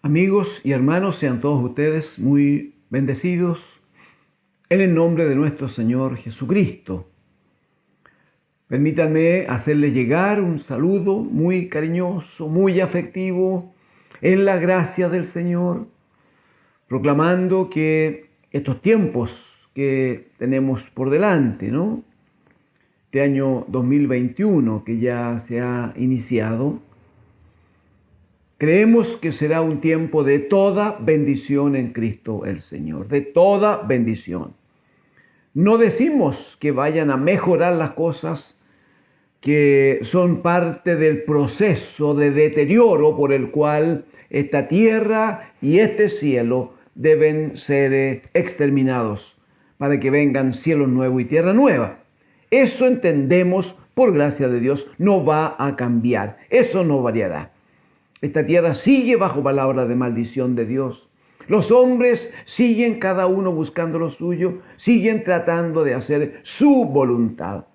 Amigos y hermanos, sean todos ustedes muy bendecidos en el nombre de nuestro Señor Jesucristo. Permítanme hacerles llegar un saludo muy cariñoso, muy afectivo, en la gracia del Señor, proclamando que estos tiempos que tenemos por delante, Este año 2021 que ya se ha iniciado, creemos que será un tiempo de toda bendición en Cristo el Señor, de toda bendición. No decimos que vayan a mejorar las cosas que son parte del proceso de deterioro por el cual esta tierra y este cielo deben ser exterminados para que vengan cielos nuevos y tierra nueva. Eso entendemos, por gracia de Dios, no va a cambiar, eso no variará. Esta tierra sigue bajo palabra de maldición de Dios. Los hombres siguen cada uno buscando lo suyo, siguen tratando de hacer su voluntad.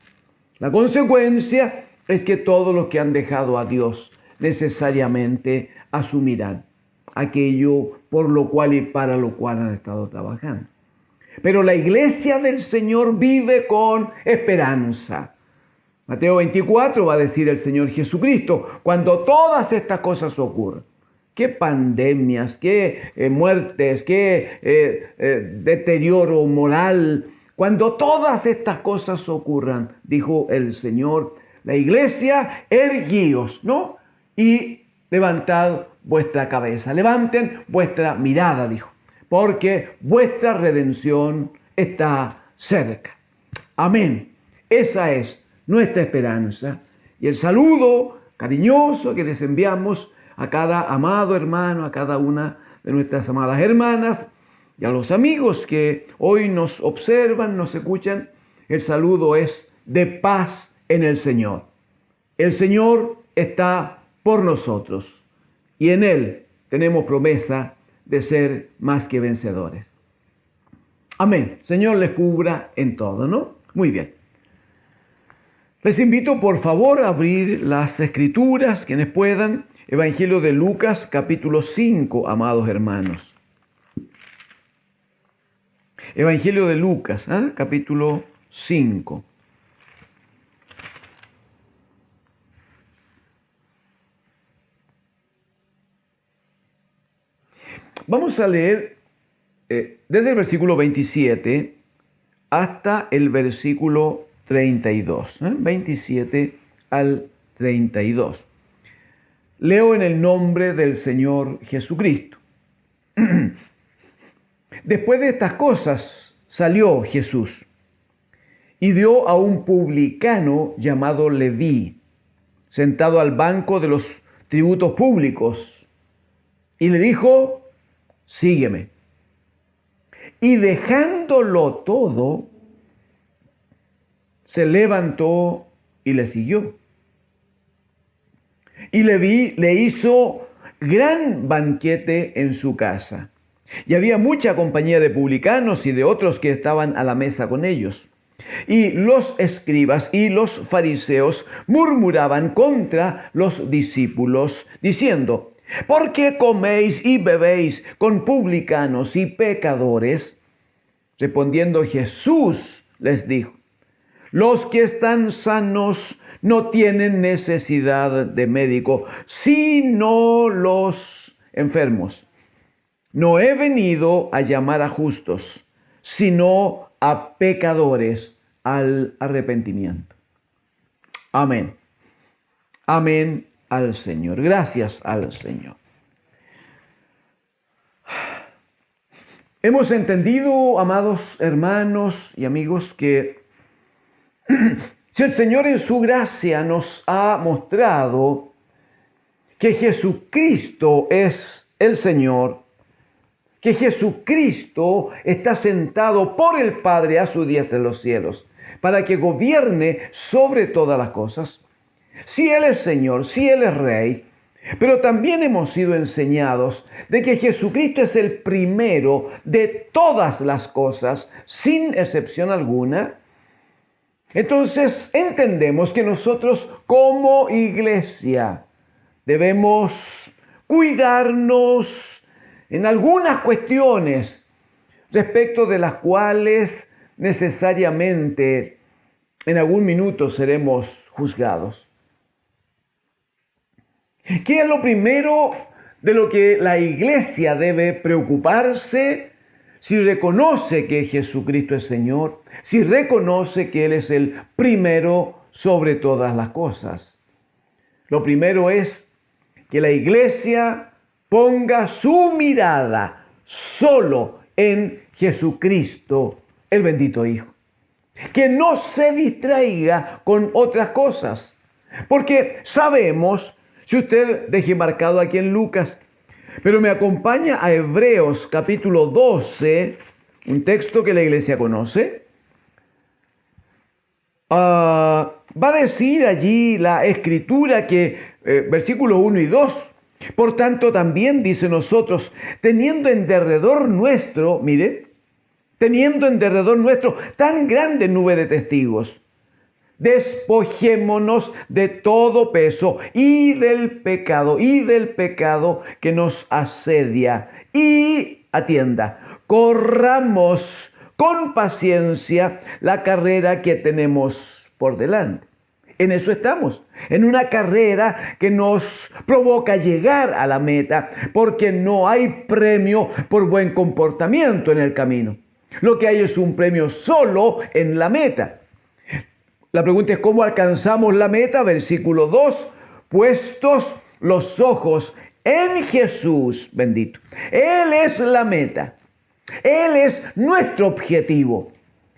La consecuencia es que todos los que han dejado a Dios necesariamente asumirán aquello por lo cual y para lo cual han estado trabajando. Pero la iglesia del Señor vive con esperanza. Mateo 24 va a decir el Señor Jesucristo, cuando todas estas cosas ocurran, qué pandemias, qué muertes, qué deterioro moral, cuando todas estas cosas ocurran, dijo el Señor, la iglesia, erguíos, y levantad vuestra cabeza, levanten vuestra mirada, dijo, porque vuestra redención está cerca. Amén. Esa es nuestra esperanza y el saludo cariñoso que les enviamos a cada amado hermano, a cada una de nuestras amadas hermanas y a los amigos que hoy nos observan, nos escuchan. El saludo es de paz en el Señor. El Señor está por nosotros y en Él tenemos promesa de ser más que vencedores. Amén. Señor les cubra en todo, Muy bien. Les invito por favor a abrir las Escrituras, quienes puedan, Evangelio de Lucas, capítulo 5, amados hermanos. Evangelio de Lucas, capítulo 5. Vamos a leer desde el versículo 27 hasta el versículo 32, 27 al 32. Leo en el nombre del Señor Jesucristo. Después de estas cosas salió Jesús y vio a un publicano llamado Leví sentado al banco de los tributos públicos y le dijo: sígueme. Y dejándolo todo, se levantó y le siguió. Y Leví le hizo gran banquete en su casa. Y había mucha compañía de publicanos y de otros que estaban a la mesa con ellos. Y los escribas y los fariseos murmuraban contra los discípulos, diciendo: ¿por qué coméis y bebéis con publicanos y pecadores? Respondiendo Jesús les dijo: los que están sanos no tienen necesidad de médico, sino los enfermos. No he venido a llamar a justos, sino a pecadores al arrepentimiento. Amén. Amén al Señor. Gracias al Señor. Hemos entendido, amados hermanos y amigos, que si el Señor en su gracia nos ha mostrado que Jesucristo es el Señor, que Jesucristo está sentado por el Padre a su diestra en los cielos, para que gobierne sobre todas las cosas, si Él es Señor, si Él es Rey, pero también hemos sido enseñados de que Jesucristo es el primero de todas las cosas, sin excepción alguna. Entonces entendemos que nosotros como iglesia debemos cuidarnos en algunas cuestiones respecto de las cuales necesariamente en algún minuto seremos juzgados. ¿Qué es lo primero de lo que la iglesia debe preocuparse si reconoce que Jesucristo es Señor, si reconoce que Él es el primero sobre todas las cosas? Lo primero es que la iglesia ponga su mirada solo en Jesucristo, el bendito Hijo. Que no se distraiga con otras cosas. Porque sabemos, si usted deje marcado aquí en Lucas, pero me acompaña a Hebreos capítulo 12, un texto que la iglesia conoce. Va a decir allí la Escritura que, versículos 1 y 2, por tanto también dice nosotros, teniendo en derredor nuestro, mire, teniendo en derredor nuestro tan grande nube de testigos, despojémonos de todo peso y del pecado que nos asedia. Y, atienda, corramos con paciencia la carrera que tenemos por delante. En eso estamos, en una carrera que nos provoca llegar a la meta, porque no hay premio por buen comportamiento en el camino. Lo que hay es un premio solo en la meta. La pregunta es ¿cómo alcanzamos la meta? Versículo 2, puestos los ojos en Jesús bendito. Él es la meta. Él es nuestro objetivo.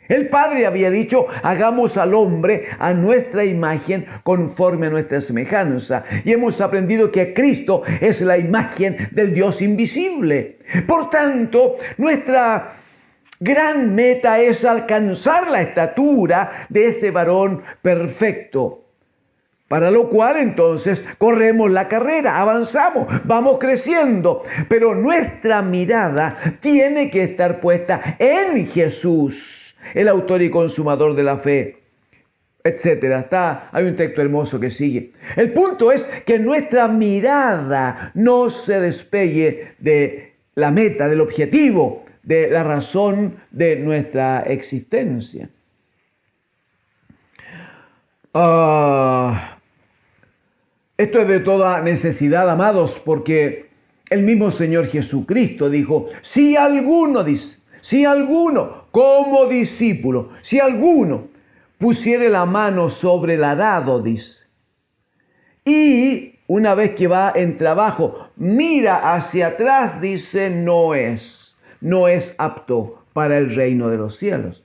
El Padre había dicho, hagamos al hombre a nuestra imagen conforme a nuestra semejanza. Y hemos aprendido que Cristo es la imagen del Dios invisible. Por tanto, nuestra gran meta es alcanzar la estatura de este varón perfecto. Para lo cual entonces corremos la carrera, avanzamos, vamos creciendo. Pero nuestra mirada tiene que estar puesta en Jesús, el autor y consumador de la fe, etcétera. Hay un texto hermoso que sigue. El punto es que nuestra mirada no se despegue de la meta, del objetivo, de la razón de nuestra existencia. Esto es de toda necesidad, amados, porque el mismo Señor Jesucristo dijo, si alguno como discípulo, si alguno pusiere la mano sobre el arado, dice, y una vez que va en trabajo, mira hacia atrás, dice, no es apto para el reino de los cielos.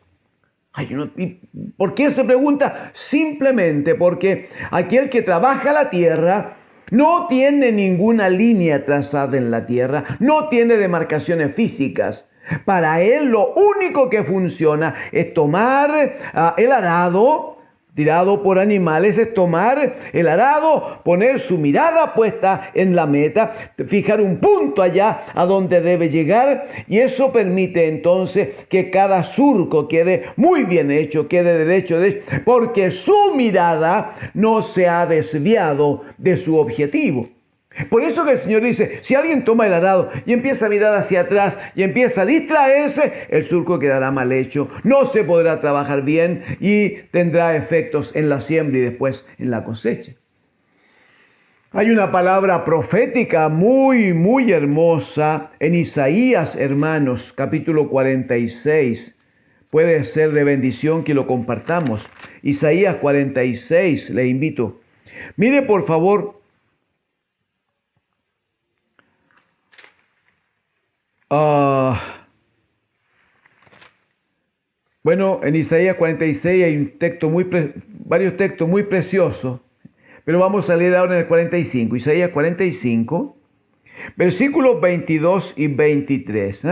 ¿Y por qué se pregunta? Simplemente porque aquel que trabaja la tierra no tiene ninguna línea trazada en la tierra, no tiene demarcaciones físicas. Para él lo único que funciona es tomar el arado tirado por animales, es tomar el arado, poner su mirada puesta en la meta, fijar un punto allá a donde debe llegar, y eso permite entonces que cada surco quede muy bien hecho, quede derecho, porque su mirada no se ha desviado de su objetivo. Por eso que el Señor dice, si alguien toma el arado y empieza a mirar hacia atrás y empieza a distraerse, el surco quedará mal hecho, no se podrá trabajar bien y tendrá efectos en la siembra y después en la cosecha. Hay una palabra profética muy, muy hermosa en Isaías, hermanos, capítulo 46. Puede ser de bendición que lo compartamos. Isaías 46, le invito. Mire, por favor, bueno, en Isaías 46 hay varios textos muy preciosos, pero vamos a leer ahora en el 45. Isaías 45, versículos 22 y 23.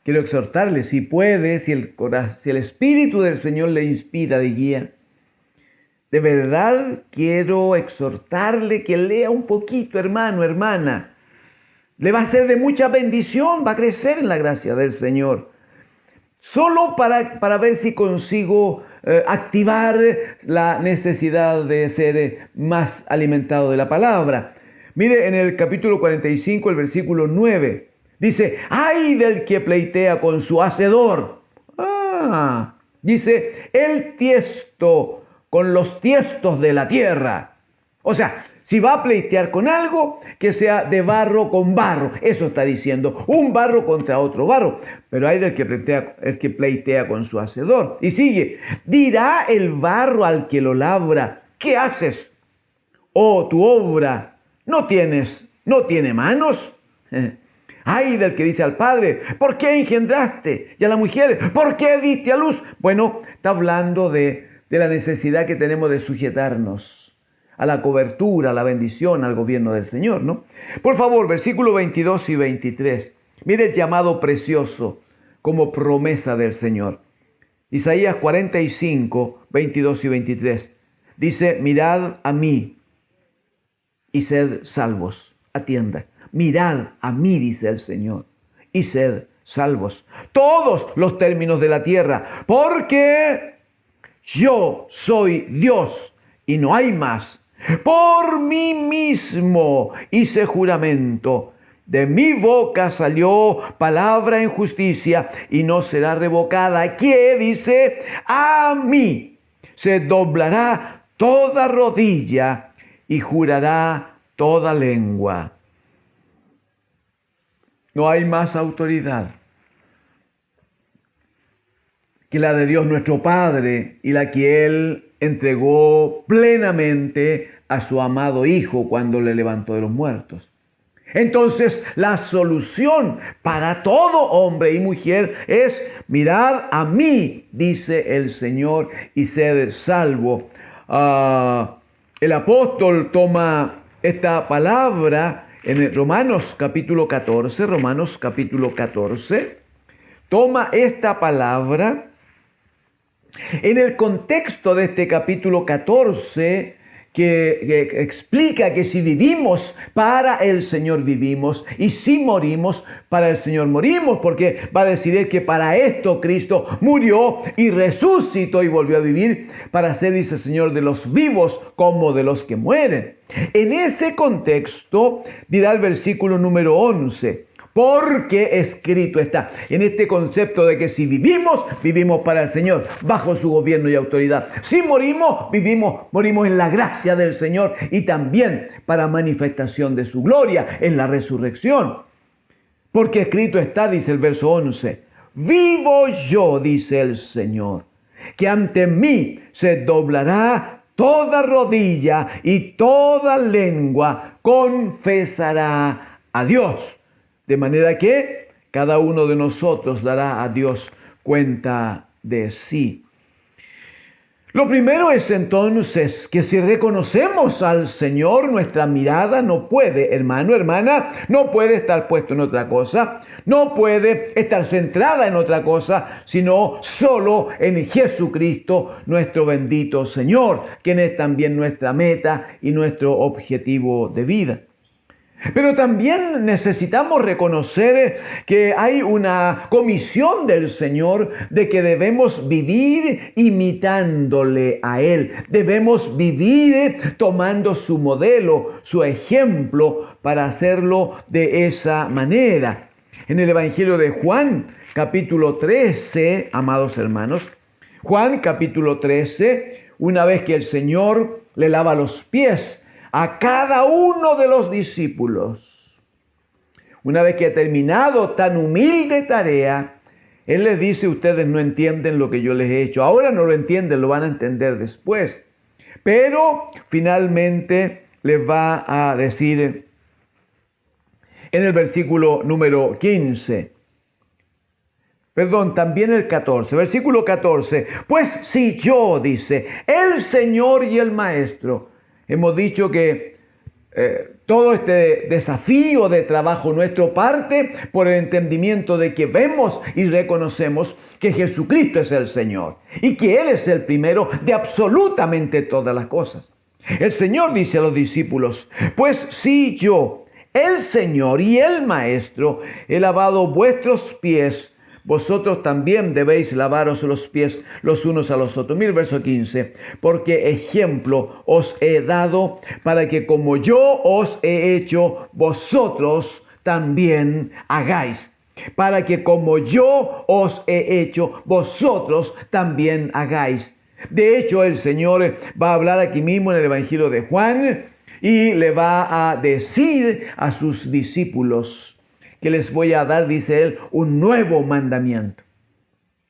Quiero exhortarle, si puede, si el Espíritu del Señor le inspira de guía. De verdad quiero exhortarle que lea un poquito, hermano, hermana. Le va a ser de mucha bendición, va a crecer en la gracia del Señor. solo para ver si consigo activar la necesidad de ser más alimentado de la palabra. Mire, en el capítulo 45, el versículo 9, dice, ¡ay del que pleitea con su hacedor! Dice, el tiesto con los tiestos de la tierra. O sea, si va a pleitear con algo, que sea de barro con barro. Eso está diciendo, un barro contra otro barro. Pero hay del que pleitea con su hacedor. Y sigue, dirá el barro al que lo labra, ¿qué haces? ¿O tu obra no tiene manos? Ay del que dice al padre, ¿por qué engendraste? Y a la mujer, ¿por qué diste a luz? Bueno, está hablando de la necesidad que tenemos de sujetarnos a la cobertura, a la bendición, al gobierno del Señor, ¿no? Por favor, versículos 22 y 23. Mire el llamado precioso como promesa del Señor. Isaías 45, 22 y 23. Dice, mirad a mí y sed salvos. Atienda. Mirad a mí, dice el Señor, y sed salvos. Todos los términos de la tierra, porque yo soy Dios y no hay más. Por mí mismo hice juramento. De mi boca salió palabra en justicia y no será revocada. ¿Qué dice? A mí se doblará toda rodilla y jurará toda lengua. No hay más autoridad que la de Dios nuestro Padre y la que Él entregó plenamente a su amado Hijo cuando le levantó de los muertos. Entonces, la solución para todo hombre y mujer es, mirad a mí, dice el Señor, y sed salvo. El apóstol toma esta palabra en Romanos capítulo 14, toma esta palabra en el contexto de este capítulo 14 que explica que si vivimos, para el Señor vivimos, y si morimos, para el Señor morimos, porque va a decir él que para esto Cristo murió y resucitó y volvió a vivir, para ser, dice el Señor, de los vivos como de los que mueren. En ese contexto dirá el versículo número 11, porque escrito está, en este concepto de que si vivimos, vivimos para el Señor, bajo su gobierno y autoridad. Si morimos, morimos en la gracia del Señor y también para manifestación de su gloria en la resurrección. Porque escrito está, dice el verso 11, vivo yo, dice el Señor, que ante mí se doblará toda rodilla y toda lengua confesará a Dios. De manera que cada uno de nosotros dará a Dios cuenta de sí. Lo primero es entonces que si reconocemos al Señor, nuestra mirada no puede, hermano, hermana, no puede estar puesto en otra cosa, no puede estar centrada en otra cosa, sino solo en Jesucristo, nuestro bendito Señor, quien es también nuestra meta y nuestro objetivo de vida. Pero también necesitamos reconocer que hay una comisión del Señor de que debemos vivir imitándole a Él. Debemos vivir tomando su modelo, su ejemplo, para hacerlo de esa manera. En el Evangelio de Juan, capítulo 13, amados hermanos, Juan, capítulo 13, una vez que el Señor le lava los pies a cada uno de los discípulos, una vez que ha terminado tan humilde tarea, Él les dice, ustedes no entienden lo que yo les he hecho. Ahora no lo entienden, lo van a entender después. Pero finalmente les va a decir en el versículo número 15, también el 14, versículo 14, pues si yo, dice, el Señor y el Maestro, hemos dicho que todo este desafío de trabajo nuestro parte por el entendimiento de que vemos y reconocemos que Jesucristo es el Señor y que Él es el primero de absolutamente todas las cosas. El Señor dice a los discípulos, pues si yo, el Señor y el Maestro, he lavado vuestros pies, vosotros también debéis lavaros los pies los unos a los otros. Mira el verso 15. Porque ejemplo os he dado para que como yo os he hecho, vosotros también hagáis. Para que como yo os he hecho, vosotros también hagáis. De hecho, el Señor va a hablar aquí mismo en el Evangelio de Juan y le va a decir a sus discípulos que les voy a dar, dice él, un nuevo mandamiento.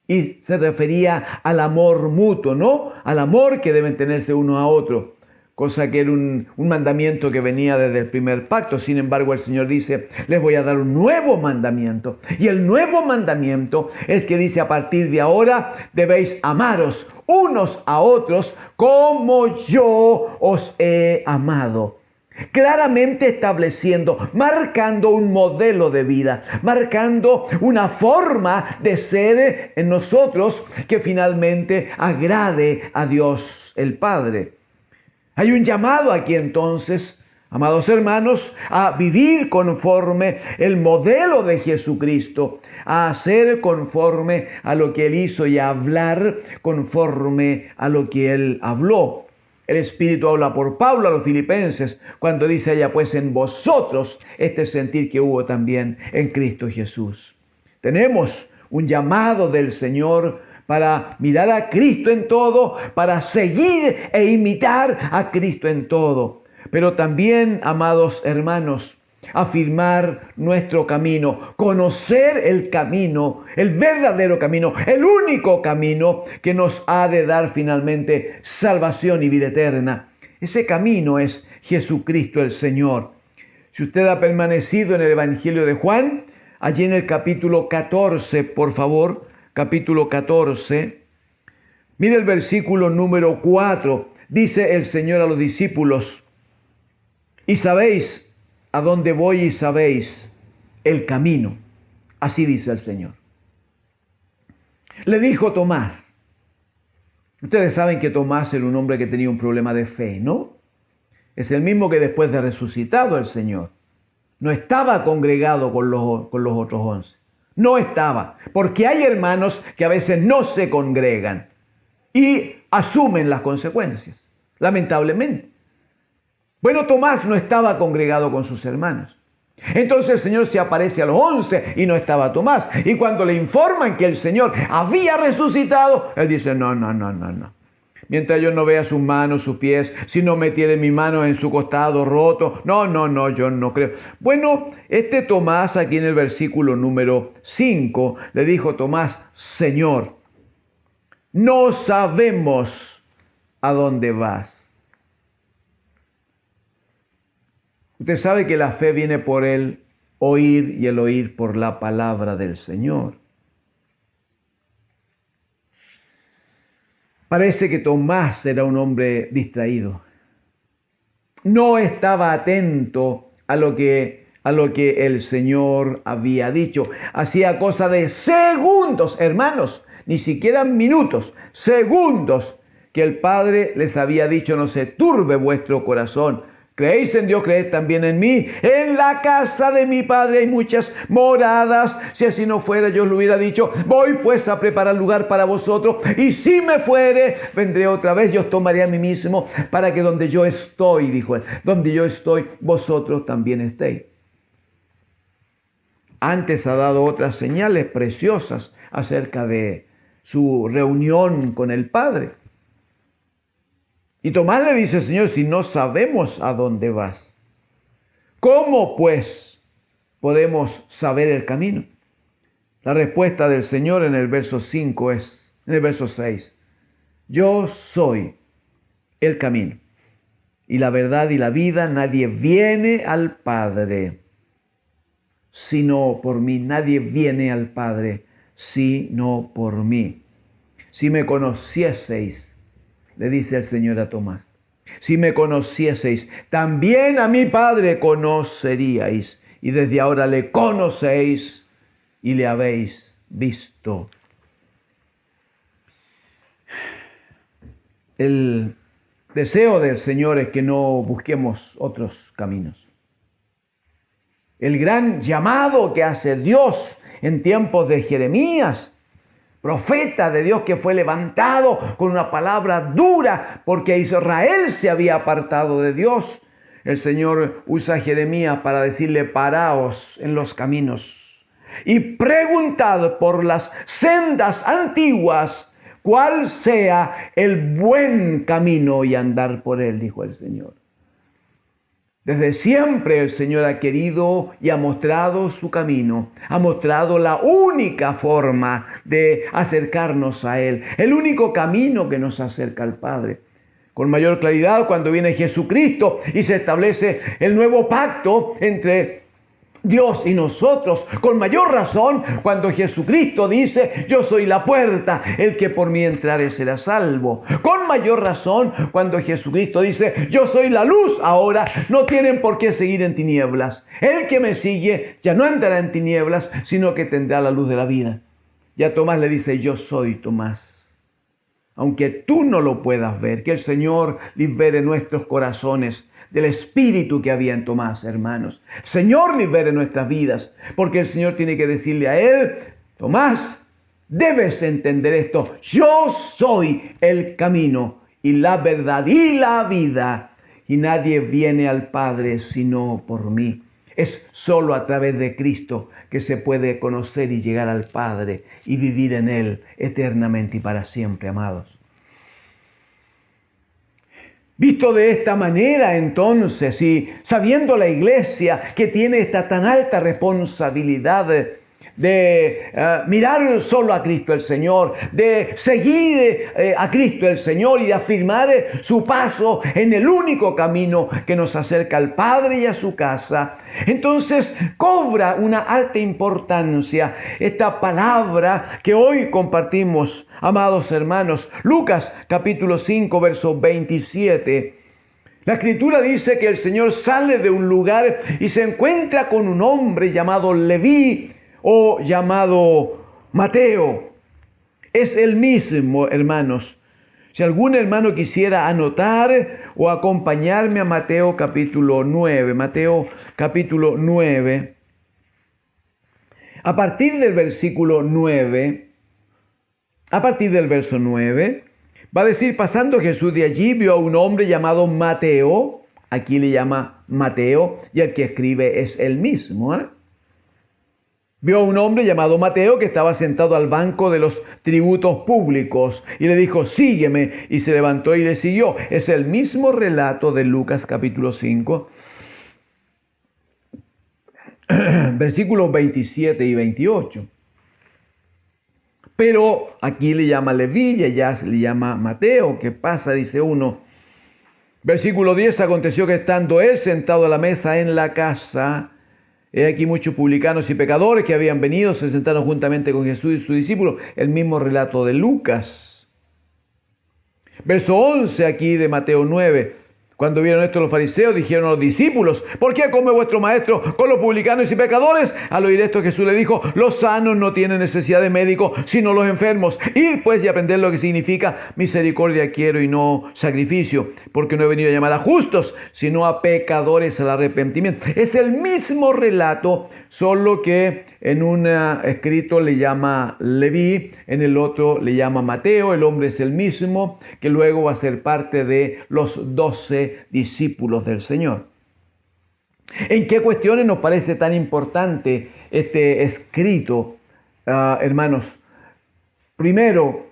Y se refería al amor mutuo, ¿no? Al amor que deben tenerse uno a otro. Cosa que era un mandamiento que venía desde el primer pacto. Sin embargo, el Señor dice, les voy a dar un nuevo mandamiento. Y el nuevo mandamiento es que dice, a partir de ahora debéis amaros unos a otros como yo os he amado. Claramente estableciendo, marcando un modelo de vida, marcando una forma de ser en nosotros que finalmente agrade a Dios el Padre. Hay un llamado aquí entonces, amados hermanos, a vivir conforme el modelo de Jesucristo, a hacer conforme a lo que Él hizo y a hablar conforme a lo que Él habló. El Espíritu habla por Pablo a los filipenses cuando dice ella, pues en vosotros este sentir que hubo también en Cristo Jesús. Tenemos un llamado del Señor para mirar a Cristo en todo, para seguir e imitar a Cristo en todo. Pero también, amados hermanos, afirmar nuestro camino, conocer el camino, el verdadero camino, el único camino que nos ha de dar finalmente salvación y vida eterna. Ese camino es Jesucristo el Señor. Si usted ha permanecido en el Evangelio de Juan, allí en el capítulo 14, por favor, capítulo 14, mire el versículo número 4, dice el Señor a los discípulos, y sabéis a dónde voy y sabéis el camino. Así dice el Señor. Le dijo Tomás. Ustedes saben que Tomás era un hombre que tenía un problema de fe, ¿no? Es el mismo que después de resucitado el Señor. No estaba congregado con los otros 11. No estaba. Porque hay hermanos que a veces no se congregan y asumen las consecuencias, lamentablemente. Bueno, Tomás no estaba congregado con sus hermanos. Entonces el Señor se aparece a los 11 y no estaba Tomás. Y cuando le informan que el Señor había resucitado, él dice, no. Mientras yo no vea sus manos, sus pies, si no metiere mi mano en su costado roto, no, yo no creo. Bueno, este Tomás aquí en el versículo número 5 le dijo Tomás, Señor, no sabemos a dónde vas. Usted sabe que la fe viene por el oír y el oír por la palabra del Señor. Parece que Tomás era un hombre distraído. No estaba atento a lo que el Señor había dicho. Hacía cosa de segundos, hermanos, ni siquiera minutos, segundos, que el Padre les había dicho, no se turbe vuestro corazón. ¿Creéis en Dios? ¿Creéis también en mí? En la casa de mi Padre hay muchas moradas. Si así no fuera, yo os lo hubiera dicho. Voy pues a preparar lugar para vosotros. Y si me fuere, vendré otra vez y os tomaré a mí mismo, para que donde yo estoy, dijo él, donde yo estoy, vosotros también estéis. Antes ha dado otras señales preciosas acerca de su reunión con el Padre. Y Tomás le dice, Señor, si no sabemos a dónde vas, ¿cómo pues podemos saber el camino? La respuesta del Señor en el verso 5 es, en el verso 6, yo soy el camino y la verdad y la vida, nadie viene al Padre sino por mí, nadie viene al Padre sino por mí. Si me conocieseis, le dice el Señor a Tomás, si me conocieseis, también a mi Padre conoceríais, y desde ahora le conocéis y le habéis visto. El deseo del Señor es que no busquemos otros caminos. El gran llamado que hace Dios en tiempos de Jeremías, profeta de Dios que fue levantado con una palabra dura porque Israel se había apartado de Dios. El Señor usa a Jeremías para decirle: paraos en los caminos y preguntad por las sendas antiguas cuál sea el buen camino y andar por él, dijo el Señor. Desde siempre el Señor ha querido y ha mostrado su camino, ha mostrado la única forma de acercarnos a Él, el único camino que nos acerca al Padre. Con mayor claridad cuando viene Jesucristo y se establece el nuevo pacto entre Dios y nosotros, con mayor razón cuando Jesucristo dice: yo soy la puerta, el que por mí entrare será salvo. Con mayor razón cuando Jesucristo dice: yo soy la luz, ahora no tienen por qué seguir en tinieblas. El que me sigue ya no andará en tinieblas, sino que tendrá la luz de la vida. Y a Tomás le dice: yo soy Tomás. Aunque tú no lo puedas ver, que el Señor libere nuestros corazones del espíritu que había en Tomás, hermanos. Señor, libere nuestras vidas, porque el Señor tiene que decirle a él: Tomás, debes entender esto. Yo soy el camino y la verdad y la vida, y nadie viene al Padre sino por mí. Es solo a través de Cristo que se puede conocer y llegar al Padre y vivir en Él eternamente y para siempre, amados. Visto de esta manera, entonces, y sabiendo la iglesia que tiene esta tan alta responsabilidad de mirar solo a Cristo el Señor, de seguir a Cristo el Señor y de afirmar su paso en el único camino que nos acerca al Padre y a su casa, entonces cobra una alta importancia esta palabra que hoy compartimos, amados hermanos. Lucas capítulo 5, verso 27. La Escritura dice que el Señor sale de un lugar y se encuentra con un hombre llamado Leví o llamado Mateo. Es el mismo, hermanos. Si algún hermano quisiera anotar o acompañarme a Mateo capítulo 9, Mateo capítulo 9, a partir del versículo 9, a partir del verso 9, va a decir: pasando Jesús de allí, vio a un hombre llamado Mateo, aquí le llama Mateo, y el que escribe es el mismo, Vio a un hombre llamado Mateo que estaba sentado al banco de los tributos públicos y le dijo: sígueme, y se levantó y le siguió. Es el mismo relato de Lucas capítulo 5, versículos 27 y 28. Pero aquí le llama Leví y allá le llama Mateo. ¿Qué pasa? Dice uno. Versículo 10, aconteció que estando él sentado a la mesa en la casa, he aquí muchos publicanos y pecadores que habían venido, se sentaron juntamente con Jesús y sus discípulos. El mismo relato de Lucas. Verso 11 aquí de Mateo 9. Cuando vieron esto los fariseos, dijeron a los discípulos: ¿por qué come vuestro maestro con los publicanos y pecadores? Al oír esto, Jesús le dijo: los sanos no tienen necesidad de médico, sino los enfermos. Id pues y aprended lo que significa: misericordia quiero y no sacrificio, porque no he venido a llamar a justos, sino a pecadores al arrepentimiento. Es el mismo relato, solo que en un escrito le llama Leví, en el otro le llama Mateo. El hombre es el mismo, que luego va a ser parte de los 12 discípulos del Señor. ¿En qué cuestiones nos parece tan importante este escrito, hermanos? Primero,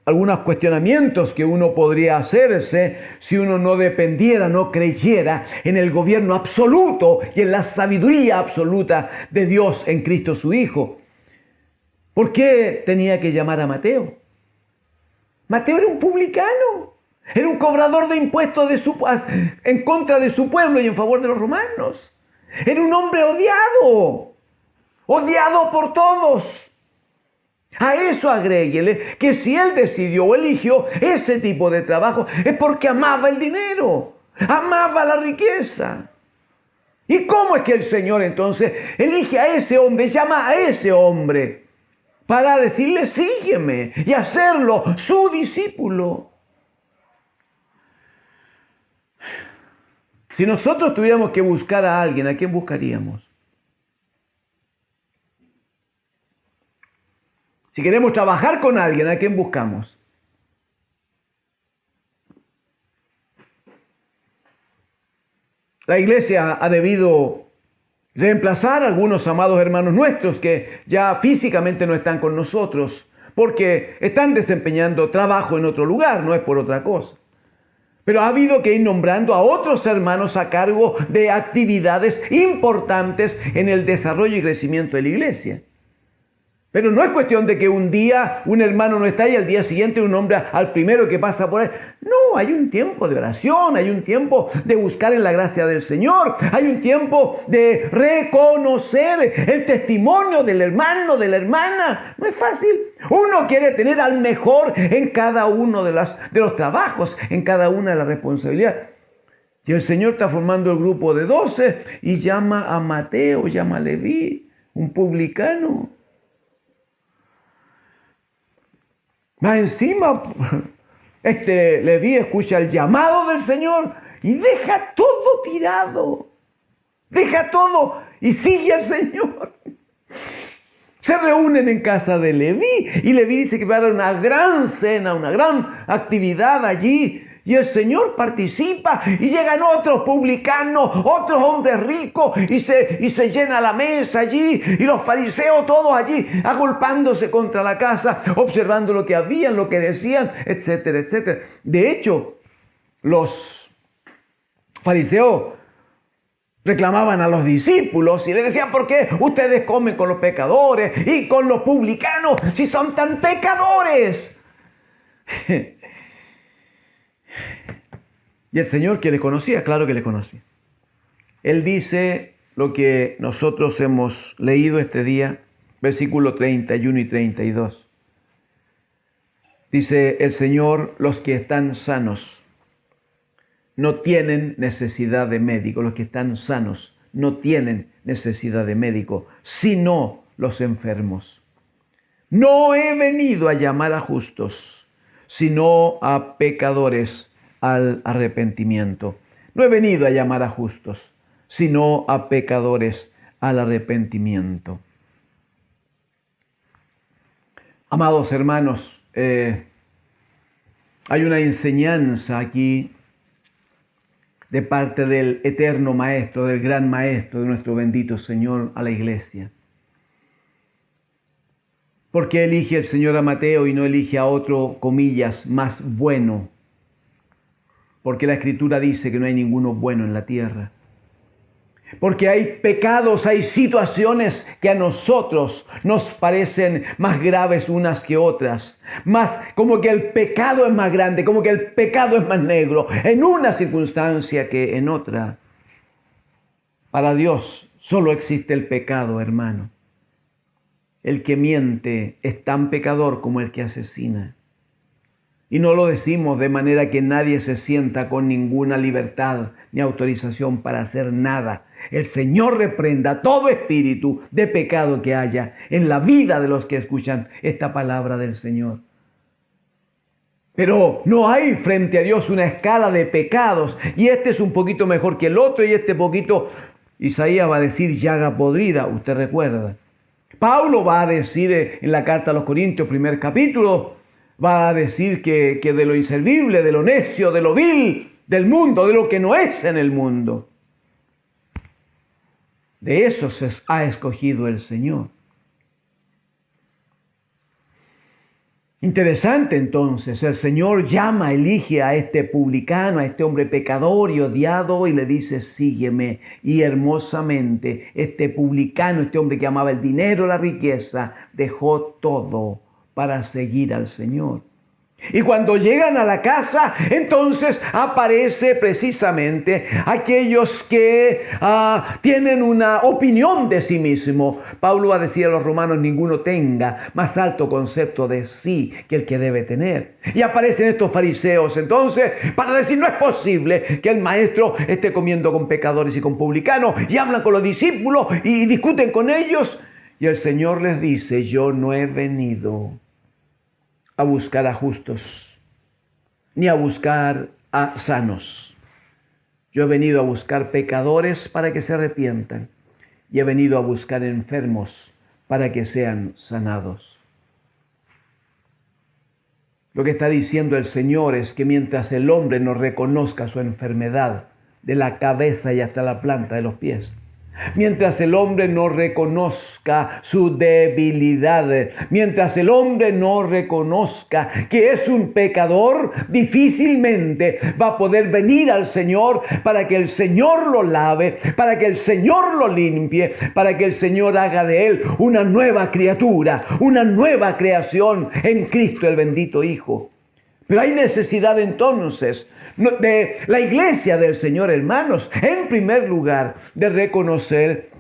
algunos cuestionamientos que uno podría hacerse si uno no dependiera, no creyera en el gobierno absoluto y en la sabiduría absoluta de Dios en Cristo su Hijo. ¿Por qué tenía que llamar a Mateo? Mateo era un publicano, era un cobrador de impuestos en contra de su pueblo y en favor de los romanos. Era un hombre odiado por todos. A eso agréguele que si él decidió o eligió ese tipo de trabajo es porque amaba el dinero, amaba la riqueza. ¿Y cómo es que el Señor entonces elige a ese hombre, llama a ese hombre para decirle: sígueme, y hacerlo su discípulo? Si nosotros tuviéramos que buscar a alguien, ¿a quién buscaríamos? Si queremos trabajar con alguien, ¿a quién buscamos? La iglesia ha debido reemplazar a algunos amados hermanos nuestros que ya físicamente no están con nosotros porque están desempeñando trabajo en otro lugar, no es por otra cosa. Pero ha habido que ir nombrando a otros hermanos a cargo de actividades importantes en el desarrollo y crecimiento de la iglesia. Pero no es cuestión de que un día un hermano no está y al día siguiente un hombre al primero que pasa por ahí. No, hay un tiempo de oración, hay un tiempo de buscar en la gracia del Señor, hay un tiempo de reconocer el testimonio del hermano, de la hermana. No es fácil. Uno quiere tener al mejor en cada uno de los trabajos, en cada una de las responsabilidades. Y el Señor está formando el grupo de 12 y llama a Mateo, llama a Leví, un publicano. Más encima, Leví escucha el llamado del Señor y deja todo tirado. Deja todo y sigue al Señor. Se reúnen en casa de Leví y Leví dice que va a dar una gran cena, una gran actividad allí. Y el Señor participa y llegan otros publicanos, otros hombres ricos y se llena la mesa allí y los fariseos todos allí agolpándose contra la casa, observando lo que habían, lo que decían, etcétera, etcétera. De hecho, los fariseos reclamaban a los discípulos y le decían: ¿por qué ustedes comen con los pecadores y con los publicanos si son tan pecadores? Y el Señor, que les conocía, claro que les conocía. Él dice lo que nosotros hemos leído este día, versículos 31 y 32. Dice el Señor: los que están sanos no tienen necesidad de médico. Los que están sanos no tienen necesidad de médico, sino los enfermos. No he venido a llamar a justos, sino a pecadores al arrepentimiento. No he venido a llamar a justos, sino a pecadores al arrepentimiento. Amados hermanos, hay una enseñanza aquí de parte del eterno Maestro, del gran Maestro de nuestro bendito Señor a la iglesia. ¿Por qué elige el Señor a Mateo y no elige a otro, comillas, más bueno? Porque la Escritura dice que no hay ninguno bueno en la tierra. Porque hay pecados, hay situaciones que a nosotros nos parecen más graves unas que otras. Más como que el pecado es más grande, como que el pecado es más negro en una circunstancia que en otra. Para Dios solo existe el pecado, hermano. El que miente es tan pecador como el que asesina. Y no lo decimos de manera que nadie se sienta con ninguna libertad ni autorización para hacer nada. El Señor reprenda todo espíritu de pecado que haya en la vida de los que escuchan esta palabra del Señor. Pero no hay frente a Dios una escala de pecados y este es un poquito mejor que el otro y este poquito, Isaías va a decir llaga podrida, usted recuerda. Pablo va a decir en la carta a los Corintios, primer capítulo, va a decir que de lo inservible, de lo necio, de lo vil, del mundo, de lo que no es en el mundo. De eso se ha escogido el Señor. Interesante entonces, el Señor llama, elige a este publicano, a este hombre pecador y odiado y le dice: sígueme. Y hermosamente este publicano, este hombre que amaba el dinero, la riqueza, dejó todo para seguir al Señor. Y cuando llegan a la casa, entonces aparece precisamente aquellos que tienen una opinión de sí mismo. Pablo va a decir a los romanos: ninguno tenga más alto concepto de sí que el que debe tener. Y aparecen estos fariseos entonces para decir: no es posible que el maestro esté comiendo con pecadores y con publicanos. Y hablan con los discípulos y discuten con ellos. Y el Señor les dice: yo no he venido a buscar a justos, ni a buscar a sanos. Yo he venido a buscar pecadores para que se arrepientan, y he venido a buscar enfermos para que sean sanados. Lo que está diciendo el Señor es que mientras el hombre no reconozca su enfermedad, de la cabeza y hasta la planta de los pies, mientras el hombre no reconozca su debilidad, mientras el hombre no reconozca que es un pecador, difícilmente va a poder venir al Señor para que el Señor lo lave, para que el Señor lo limpie, para que el Señor haga de él una nueva criatura, una nueva creación en Cristo, el bendito Hijo. Pero hay necesidad entonces de la iglesia del Señor, hermanos, en primer lugar, de reconocer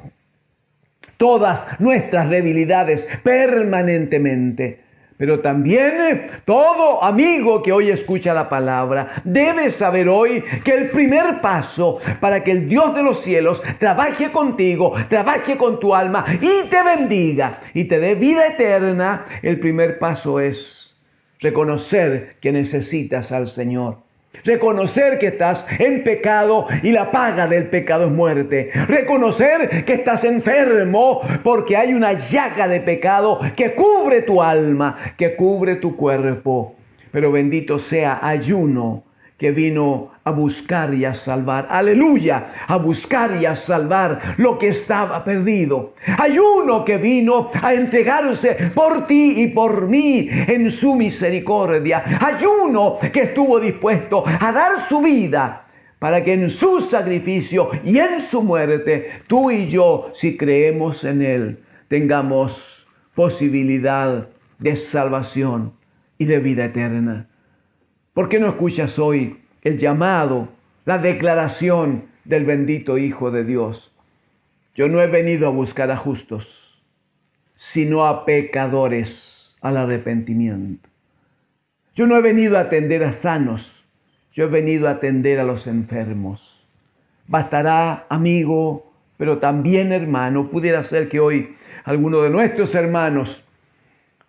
todas nuestras debilidades permanentemente. Pero también todo amigo que hoy escucha la palabra debe saber hoy que el primer paso para que el Dios de los cielos trabaje contigo, trabaje con tu alma y te bendiga y te dé vida eterna, el primer paso es reconocer que necesitas al Señor. Reconocer que estás en pecado y la paga del pecado es muerte. Reconocer que estás enfermo porque hay una llaga de pecado que cubre tu alma, que cubre tu cuerpo. Pero bendito sea ayuno que vino a buscar y a salvar. Aleluya, a buscar y a salvar lo que estaba perdido. Ayuno que vino a entregarse por ti y por mí en su misericordia. Ayuno que estuvo dispuesto a dar su vida para que en su sacrificio y en su muerte, tú y yo, si creemos en él, tengamos posibilidad de salvación y de vida eterna. ¿Por qué no escuchas hoy el llamado, la declaración del bendito Hijo de Dios? Yo no he venido a buscar a justos, sino a pecadores al arrepentimiento. Yo no he venido a atender a sanos, yo he venido a atender a los enfermos. Bastará, amigo, pero también hermano, pudiera ser que hoy alguno de nuestros hermanos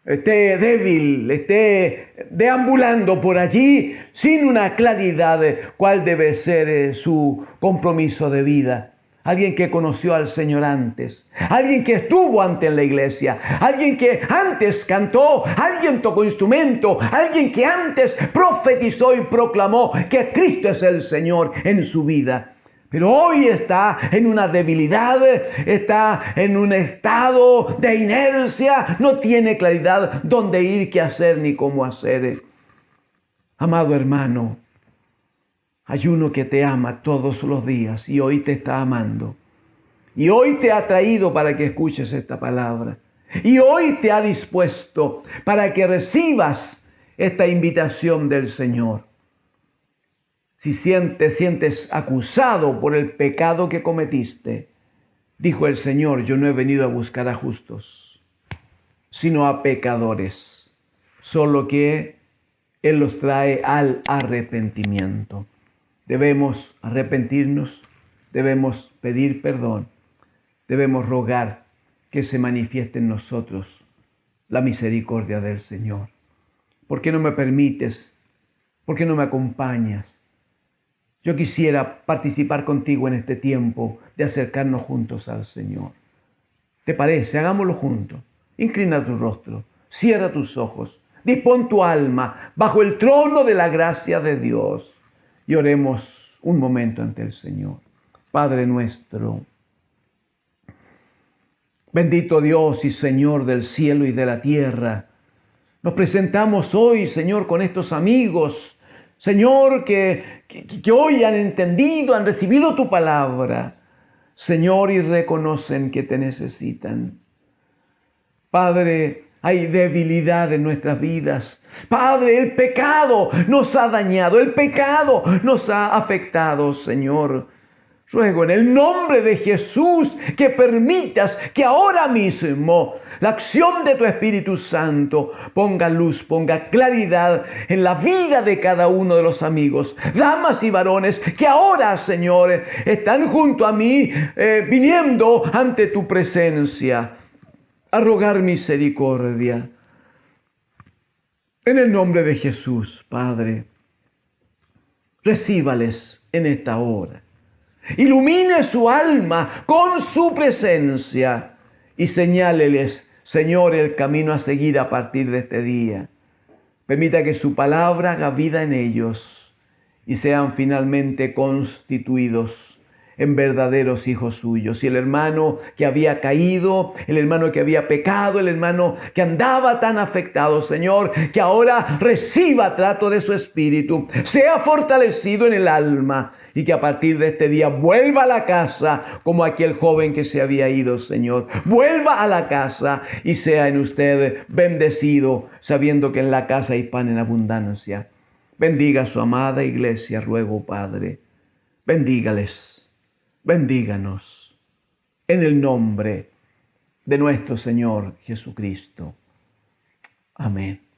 esté débil, esté deambulando por allí sin una claridad de cuál debe ser su compromiso de vida. Alguien que conoció al Señor antes, alguien que estuvo antes en la iglesia, alguien que antes cantó, alguien tocó instrumento, alguien que antes profetizó y proclamó que Cristo es el Señor en su vida. Pero hoy está en una debilidad, está en un estado de inercia, no tiene claridad dónde ir, qué hacer ni cómo hacer. Amado hermano, hay uno que te ama todos los días y hoy te está amando. Y hoy te ha traído para que escuches esta palabra. Y hoy te ha dispuesto para que recibas esta invitación del Señor. Si te sientes acusado por el pecado que cometiste, dijo el Señor, yo no he venido a buscar a justos, sino a pecadores, solo que Él los trae al arrepentimiento. Debemos arrepentirnos, debemos pedir perdón, debemos rogar que se manifieste en nosotros la misericordia del Señor. ¿Por qué no me permites? ¿Por qué no me acompañas? Yo quisiera participar contigo en este tiempo de acercarnos juntos al Señor. ¿Te parece? Hagámoslo juntos. Inclina tu rostro, cierra tus ojos, dispón tu alma bajo el trono de la gracia de Dios y oremos un momento ante el Señor. Padre nuestro, bendito Dios y Señor del cielo y de la tierra, nos presentamos hoy, Señor, con estos amigos, Señor, que hoy han entendido, han recibido tu palabra, Señor, y reconocen que te necesitan. Padre, hay debilidad en nuestras vidas. Padre, el pecado nos ha dañado, el pecado nos ha afectado, Señor. Ruego en el nombre de Jesús que permitas que ahora mismo la acción de tu Espíritu Santo ponga luz, ponga claridad en la vida de cada uno de los amigos, damas y varones, que ahora, Señor, están junto a mí, viniendo ante tu presencia a rogar misericordia. En el nombre de Jesús, Padre, recíbales en esta hora. Ilumine su alma con su presencia y señáleles, Señor, el camino a seguir a partir de este día. Permita que su palabra haga vida en ellos y sean finalmente constituidos en verdaderos hijos suyos. Y el hermano que había caído, el hermano que había pecado, el hermano que andaba tan afectado, Señor, que ahora reciba trato de su espíritu, sea fortalecido en el alma y que a partir de este día vuelva a la casa como aquel joven que se había ido, Señor. Vuelva a la casa y sea en usted bendecido, sabiendo que en la casa hay pan en abundancia. Bendiga a su amada iglesia, ruego, Padre. Bendígales. Bendíganos en el nombre de nuestro Señor Jesucristo. Amén.